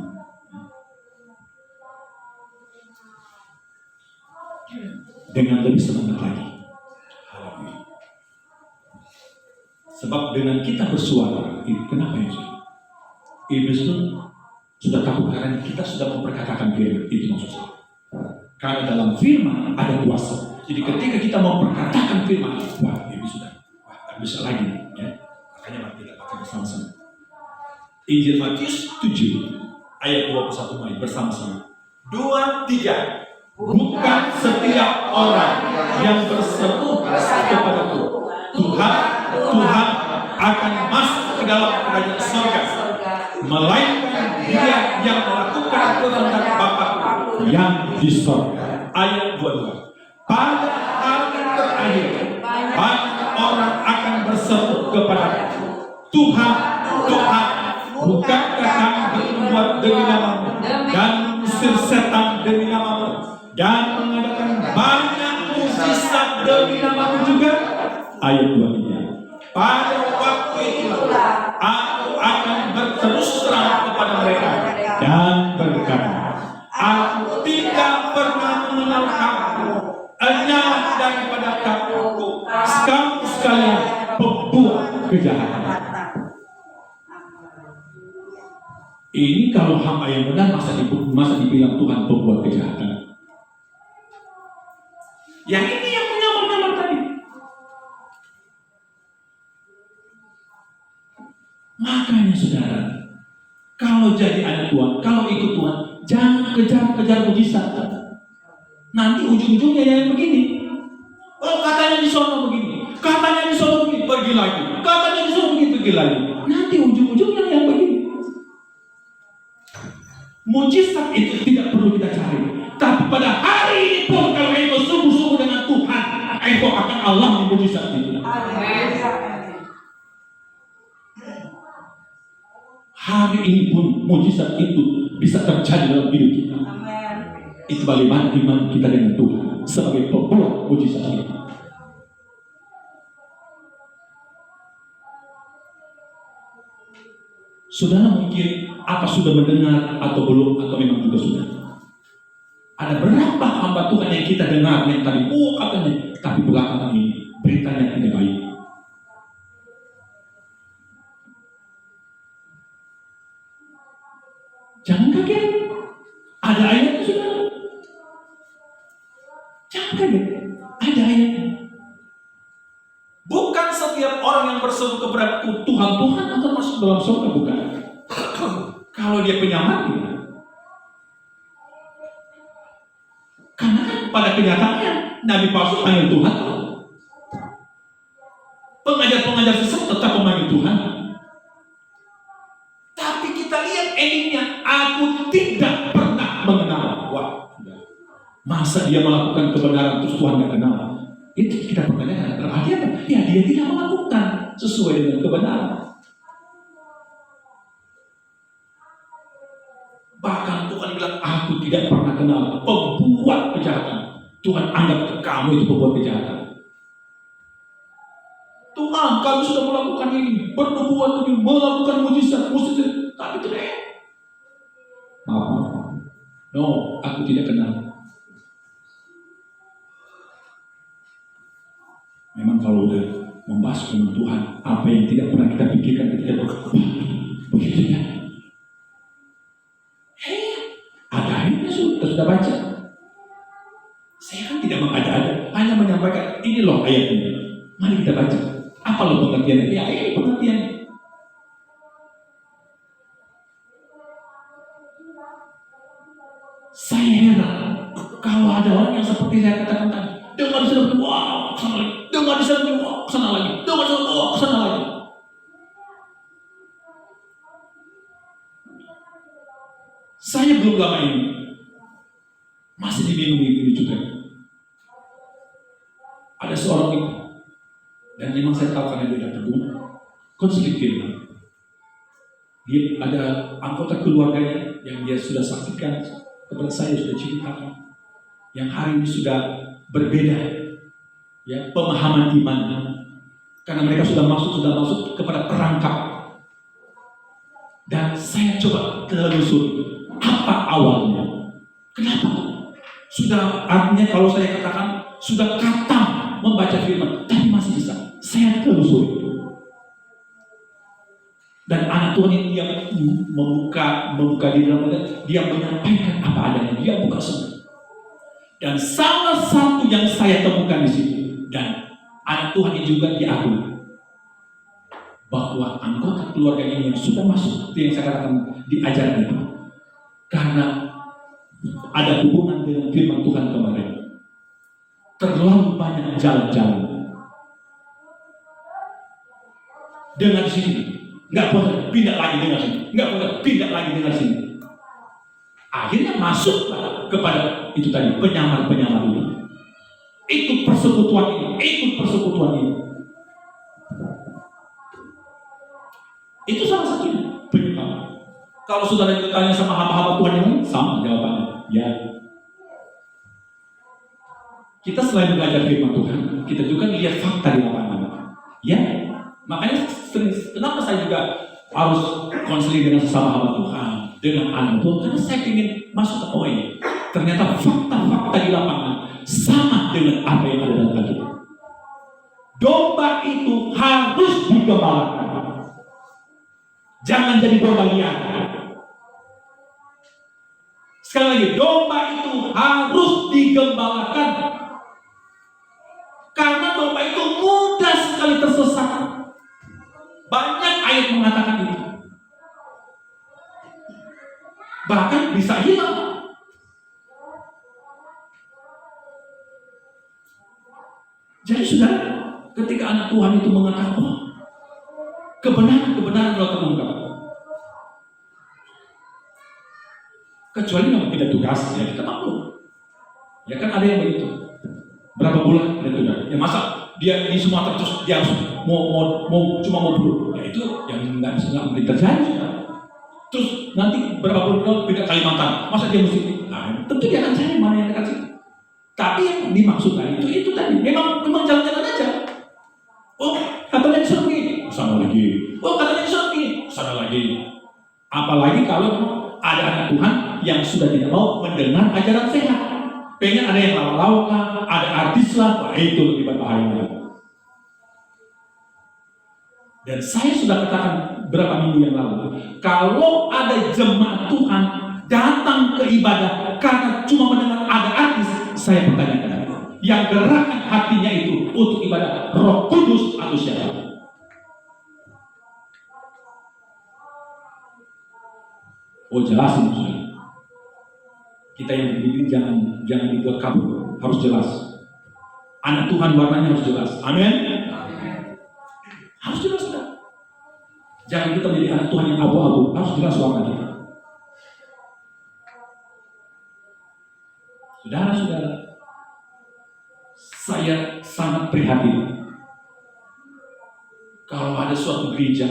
Dengan lebih semangat lagi. Haleluya. Sebab dengan kita bersuara, kenapa ya? Iblis itu sudah takut karena kita sudah memperkatakan firman. Itu maksud saya. Karena dalam firman ada kuasa. Jadi ketika kita memperkatakan firman, wah iblis sudah, tak bisa lagi. Ya. Makanya mari kita baca bersama-sama. Injil Matius 7 ayat 21 mulai bersama-sama. 2, 3. Bukan setiap orang yang berseru kepadaku, Tuhan, Tuhan akan masuk ke dalam kerajaan surga, melainkan Dia yang melakukan kehendak Bapa yang di sorga. Ayat 22. Pada hari terakhir banyak orang akan berseru kepada Tuhan, Tuhan, bukankah kami berbuat demi nama-Mu dan mengusir setan demi nama-Mu dan mengadakan banyak mujizat demi nama-Mu juga? Ayat 23. Pada waktu itulah aku akan berterus terang kepada mereka dan berkata, aku tidak pernah mengenal kamu, enyah daripada kamu sekalian pembuat kejahatan. Ini kalau hamba yang benar masa dibilang Tuhan pembuat kejahatan. Yang ini yang menyamar-nyamar tadi. Makanya saudara, kalau jadi anak Tuhan, kalau ikut Tuhan, jangan kejar-kejar mujizat. Nanti ujung-ujungnya yang begini. Oh, katanya di sono begini, katanya di sono begini, pergi lagi. Katanya di sono begini, pergi lagi. Nanti ujung-ujungnya yang begini. Mujizat itu tidak perlu kita cari. Tapi pada hari ini pun kalau engkau sungguh-sungguh dengan Tuhan, engkau akan alami mujizat itu. Hari ini pun mujizat itu bisa terjadi dalam hidup kita. Itu bagaimana iman kita dengan Tuhan sebagai pembuat mujizat itu. Saudara mungkin apa sudah mendengar atau belum atau memang juga sudah. Ada berapa hamba Tuhan yang kita dengar yang tadi katanya, tapi belakangan ini beritanya tidak baik. Jangan kaget. Ada ayatnya saudara. Jangan kaget. Ada ayatnya. Bukan setiap orang yang berseru kepada Tuhan akan masuk dalam surga, bukan. Kalau dia penyamar, karena kan pada kenyataannya Nabi palsu panggil Tuhan, pengajar-pengajar sesat tetap memanggil Tuhan. Tapi kita lihat endingnya, aku tidak pernah mengenal. Wah, masa dia melakukan kebenaran terus Tuhan tidak kenal? Itu kita pertanyakan. Berarti apa? Ya dia tidak melakukan sesuai dengan kebenaran. Bahkan Tuhan bilang, aku tidak pernah kenal pembuat kejahatan. Tuhan anggap kamu itu pembuat kejahatan. Tuhan, kami sudah melakukan ini, bernubuat ini, melakukan mujizat, tapi tidak. Maaf. No, aku tidak kenal. Memang kalau udah membahas dengan Tuhan, apa yang tidak pernah kita pikirkan ketika berkata, begitu ya. Ada ayatnya sudah baca. Saya kan tidak mengada-ada, hanya menyampaikan ini loh ayatnya. Mari kita baca. Apa loh pengertiannya? Ya ini pengertiannya. Saya heran kalau ada orang yang seperti saya katakan tadi, dengar di sana, wah, kesana lagi, dengar di sana, wah, kesana lagi, dengar di sana, wah, kesana lagi. Saya belum lama ini masih dibingung ini juga. Ada seorang ibu, dan memang saya tahu karena dia datang konseling firman. Dia ada anggota keluarganya yang dia sudah saksikan kepada saya, sudah ceritakan, yang hari ini sudah berbeda, ya, pemahaman imannya, karena mereka sudah masuk kepada perangkap. Dan saya coba telusuri apa awalnya, kenapa? Sudah artinya kalau saya katakan sudah katam membaca firman, tapi masih bisa. Saya telusuri. Dan anak Tuhan ini yang membuka di dalamnya, dia menyampaikan apa adanya, dia buka semua. Dan salah satu yang saya temukan di situ, dan anak Tuhan ini juga diakui, bahwa anggota keluarga ini yang sudah masuk, yang saya katakan diajarkan itu, karena ada hubungan dengan firman Tuhan kemarin, terlalu banyak jalan-jalan. Dengan sini, nggak boleh pindah lagi dengar sini, nggak boleh pindah lagi dengar sini. Akhirnya masuk kepada itu tadi penyamar-penyamar ini. Ikut persekutuan ini, ikut persekutuan ini. Itu salah satunya penyebab. Kalau saudara ditanya sama hamba-hamba Tuhan yang lain, sama jawabannya. Ya. Kita selain belajar firman Tuhan, kita juga lihat fakta di lapangan. Ya. Makanya kenapa saya juga harus konseling dengan sesama hamba Tuhan, dengan anak Tuhan, karena saya ingin masuk ke poin. Ternyata fakta-fakta di lapangan sama dengan apa yang ada dalam Alkitab. Domba itu harus digembalakan. Jangan jadi domba liar. Sekali lagi, domba itu harus digembalakan. Karena domba itu mudah sekali tersesat. Banyak ayat mengatakan itu. Bahkan bisa hilang. Jadi saudara, ketika anak Tuhan itu mengatakan, oh, kebenaran telah terungkap. Kecuali memang tidak tugas, ya kita maklum. Ya kan ada yang begitu. Berapa bulan tidak tugas. Ya masa dia di Sumatera terus dia harus cuma mau dulu. Ya itu yang nggak mungkin terjadi. Terus nanti berapa bulan pindah Kalimantan, masa dia mesti? Nah, tentu dia akan cari mana yang dekat situ. Tapi yang dimaksudkan itu tadi memang jalan-jalan aja. Oh, katanya disuruh begini, sana lagi. Oh, katanya disuruh begini, sana lagi. Apalagi kalau ada anak Tuhan yang sudah tidak mau mendengar ajaran sehat. Pengen ada yang lawak-lawak lah, ada artis lah, wah itu lebih berbahaya. Dan saya sudah katakan berapa minggu yang lalu, kalau ada jemaat Tuhan datang ke ibadah karena cuma mendengar ada artis, saya bertanya, yang gerakan hatinya itu untuk ibadah Roh Kudus atau siapa? Oh jelasin saudara. Kita yang berdiri jangan dibuat kabur, harus jelas. Anak Tuhan warnanya harus jelas. Amin. Harus jelas saudara. Jangan kita menjadi anak Tuhan yang abu-abu, harus jelas warnanya. Saudara-saudara, saya sangat prihatin kalau ada suatu gereja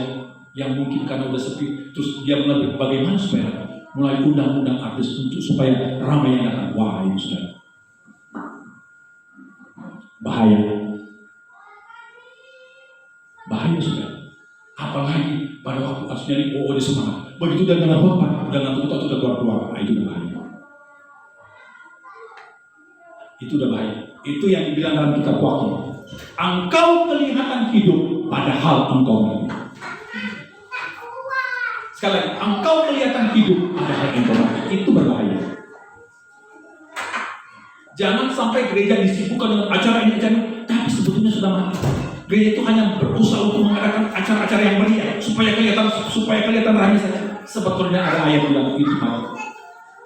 yang mungkin karena udah sepi, terus dia mulai bagaimana supaya mulai undang-undang artis untuk supaya ramai yang datang. Wah ini sudah bahaya sudah. Apalagi pada waktu aslinya ini, oh dia semangat. Begitu dia dengar khotbah, udah ngantuk udah keluar. Nah, itu udah bahaya. Itu udah bahaya. Itu yang dibilang dalam kitab Wahyu. Engkau kelihatan hidup, padahal engkau mati. Sekali lagi, engkau kelihatan hidup, padahal engkau mati. Itu berbahaya. Jangan sampai gereja disibukkan dengan acara ini, tapi sebetulnya sudah mati. Gereja itu hanya berusaha untuk mengadakan acara-acara yang meriah supaya kelihatan ramai saja. Sebetulnya ada ayat bilang itu mati.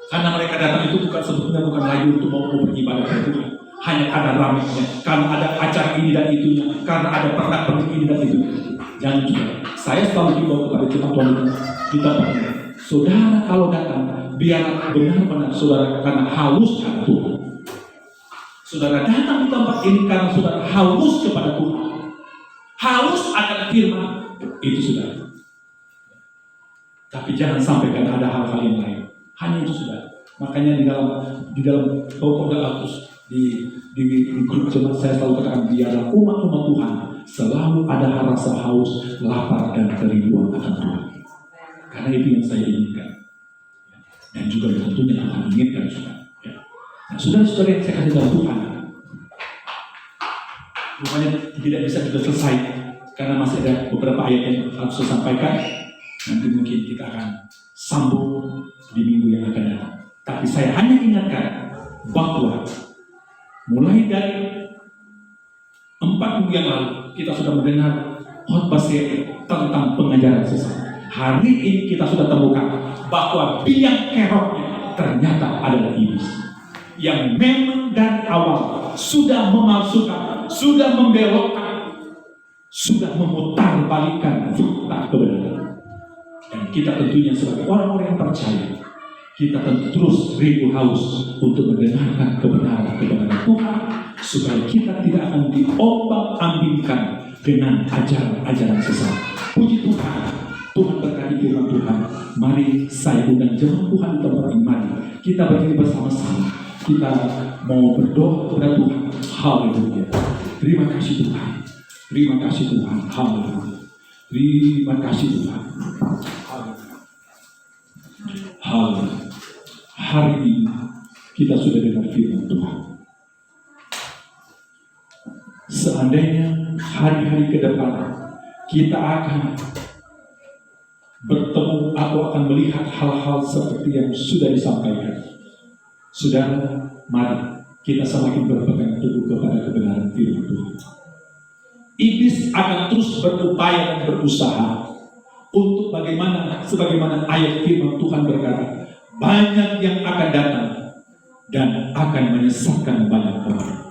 Karena mereka datang itu sebetulnya bukan lagi untuk mau beribadah kepada Tuhan. Hanya ada ramainya, karena ada acara ini dan itunya, karena ada pernak-pernik ini dan itu. Jangan juga. Saya selalu himbau kepada jemaat Tuhan kita pernah. Saudara kalau datang, biar benar-benar saudara karena haus kepada Tuhan. Saudara datang di tempat ini karena saudara haus kepada Tuhan. Haus akan firman itu sudah. Tapi jangan sampai karena ada hal-hal yang lain. Hanya itu sudah. Makanya di dalam pokok Altus di grup jemaat saya selalu katakan biarlah umat-umat Tuhan selalu ada rasa haus, lapar dan kerinduan akan Tuhan. Karena itu yang saya inginkan. Dan juga tentunya Tuhan inginkan sudah. Nah, saudara-saudara yang saya kasih dalam Tuhan, rupanya tidak bisa juga selesai karena masih ada beberapa ayat yang harus saya sampaikan. Nanti mungkin kita akan sambung di minggu yang akan datang. Tapi saya hanya ingatkan bahwa mulai dari 4 minggu yang lalu kita sudah mendengar khotbah tentang pengajaran sesat. Hari ini kita sudah temukan bahwa biang keroknya ternyata adalah iblis yang memang dari awal sudah memalsukan, sudah membelokkan, sudah memutarbalikkan fakta kebenaran. kita tentunya sebagai orang-orang yang percaya, kita tentu terus rindu haus untuk mendengarkan kebenaran Tuhan, supaya kita tidak akan diombang-ambingkan dengan ajaran-ajaran sesat. Puji Tuhan, Tuhan berkati firman Tuhan. Mari saya undang jemaat Tuhan di tempat ini. Mari kita berdiri bersama-sama. Kita mau berdoa kepada Tuhan. Haleluya. Terima kasih Tuhan. Terima kasih Tuhan. Haleluya. Terima kasih Tuhan. Haleluya. Hari ini kita sudah dengar firman Tuhan. Seandainya hari-hari ke depan kita akan bertemu atau akan melihat hal-hal seperti yang sudah disampaikan, saudara, mari kita semakin berpegang teguh kepada kebenaran firman Tuhan. Iblis akan terus berupaya dan berusaha untuk sebagaimana ayat firman Tuhan berkata, banyak yang akan datang dan akan menyesatkan banyak orang.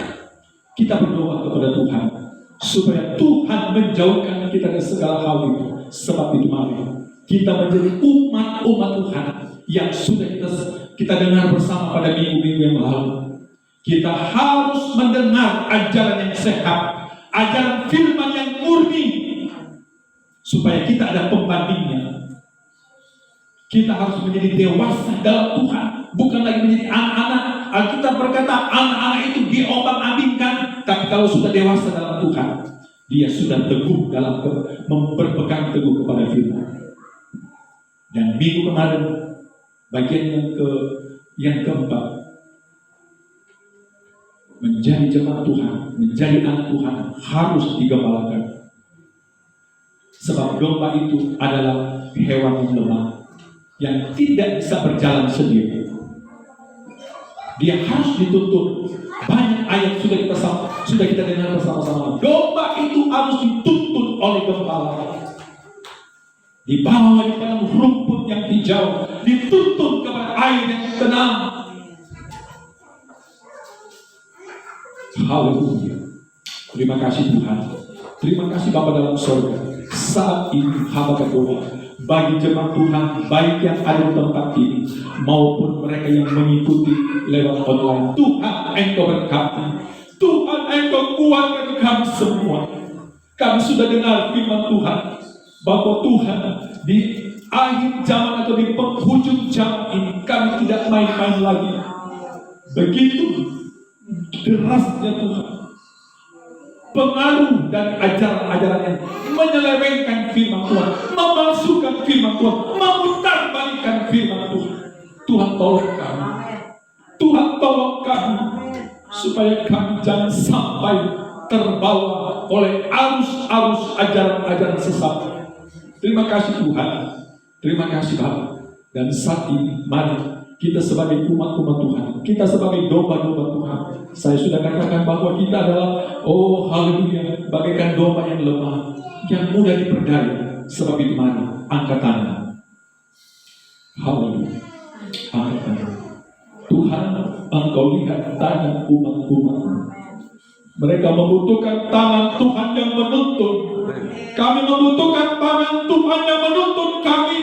Kita berdoa kepada Tuhan supaya Tuhan menjauhkan kita dari segala hal itu. Sebab itu mari kita menjadi umat Tuhan yang sudah kita dengar bersama pada minggu-minggu yang lalu. Kita harus mendengar ajaran yang sehat, ajaran firman yang murni, supaya kita ada pembandingnya. Kita harus menjadi dewasa dalam Tuhan, bukan lagi menjadi anak-anak. Alkitab berkata anak-anak itu diombang-ambingkan, tapi kalau sudah dewasa dalam Tuhan, dia sudah teguh dalam berpegang teguh kepada firman. Dan minggu kemarin bagian yang keempat, menjadi jemaat Tuhan, menjadi anak Tuhan harus digembalakan. Sebab domba itu adalah hewan yang lemah, yang tidak bisa berjalan sendiri. Dia harus dituntun. Banyak ayat sudah kita dengar bersama-sama. Domba itu harus dituntun oleh gembala. Dibawa di dalam rumput yang hijau, dituntun kepada air yang tenang. Haleluya. Terima kasih Tuhan. Terima kasih Bapa dalam surga. Saat ini hamba berdoa bagi jemaat Tuhan, baik yang ada di tempat ini maupun mereka yang mengikuti lewat online. Tuhan, Engkau berkati. Tuhan, Engkau kuatkan kami semua. Kami sudah dengar firman Tuhan bahwa Tuhan di akhir zaman atau di penghujung zaman ini kami tidak main-main lagi. Begitu derasnya Tuhan pengaruh dari ajaran-ajaran yang menyelewengkan firman Tuhan, memalsukan firman Tuhan, memutarbalikkan firman Tuhan. Tuhan tolong kami. Tuhan tolong kami supaya kami jangan sampai terbawa oleh arus-arus ajaran-ajaran sesat. Terima kasih Tuhan. Terima kasih Bapak. Dan saat ini mari kita sebagai umat-umat Tuhan, kita sebagai domba-domba Tuhan. Saya sudah katakan bahwa kita adalah, oh haleluya, bagaikan domba yang lemah, yang mudah diperdaya. Sebab itu mari angkat tangan. Haleluya. Angkat tangan. Tuhan, Engkau lihat tangan umat-umat. Mereka membutuhkan tangan Tuhan yang menuntun. Kami membutuhkan tangan Tuhan yang menuntun kami.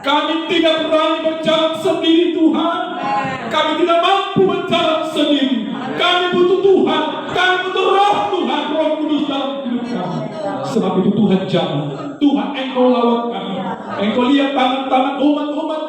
Kami tidak berani berjalan sendiri Tuhan. Kami tidak mampu berjalan sendiri. Kami butuh Tuhan. Kami butuh Roh Tuhan, Roh Kudus dalam hidup kami. Sebab itu Tuhan jangan. Tuhan Engkau lawat kami. Engkau lihat tangan-tangan umat-umat.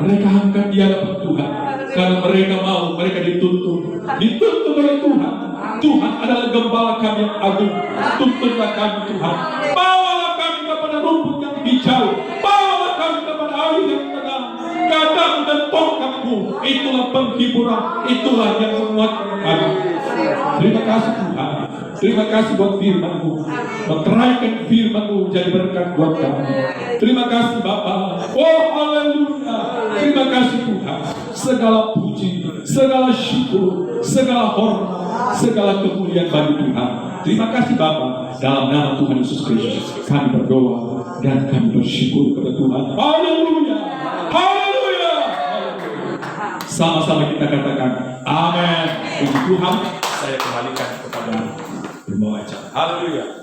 Mereka angkat di hadapan Tuhan. Karena mereka mau, mereka dituntun. Dituntun oleh Tuhan. Tuhan adalah gembala kami yang agung. Tuntunlah kami Tuhan. Bawalah kami kepada rumput yang hijau. Bawalah kami kepada air yang tenang. Gadang dan tongkatmu, itulah penghiburan, itulah yang menguatkan kami. Terima kasih Tuhan. Terima kasih buat firman-Mu. Meteraikan firman-Mu jadi berkat buat kami. Terima kasih Bapa. Oh haleluya. Terima kasih Tuhan. Segala puji, segala syukur, segala hormat, segala kemuliaan bagi Tuhan. Terima kasih Bapa. Dalam nama Tuhan Yesus Kristus kami berdoa dan kami bersyukur kepada Tuhan. Haleluya. Haleluya. Sama-sama kita katakan amin. Puji Tuhan. Saya kembalikan kepada pembawa acara. Haleluya.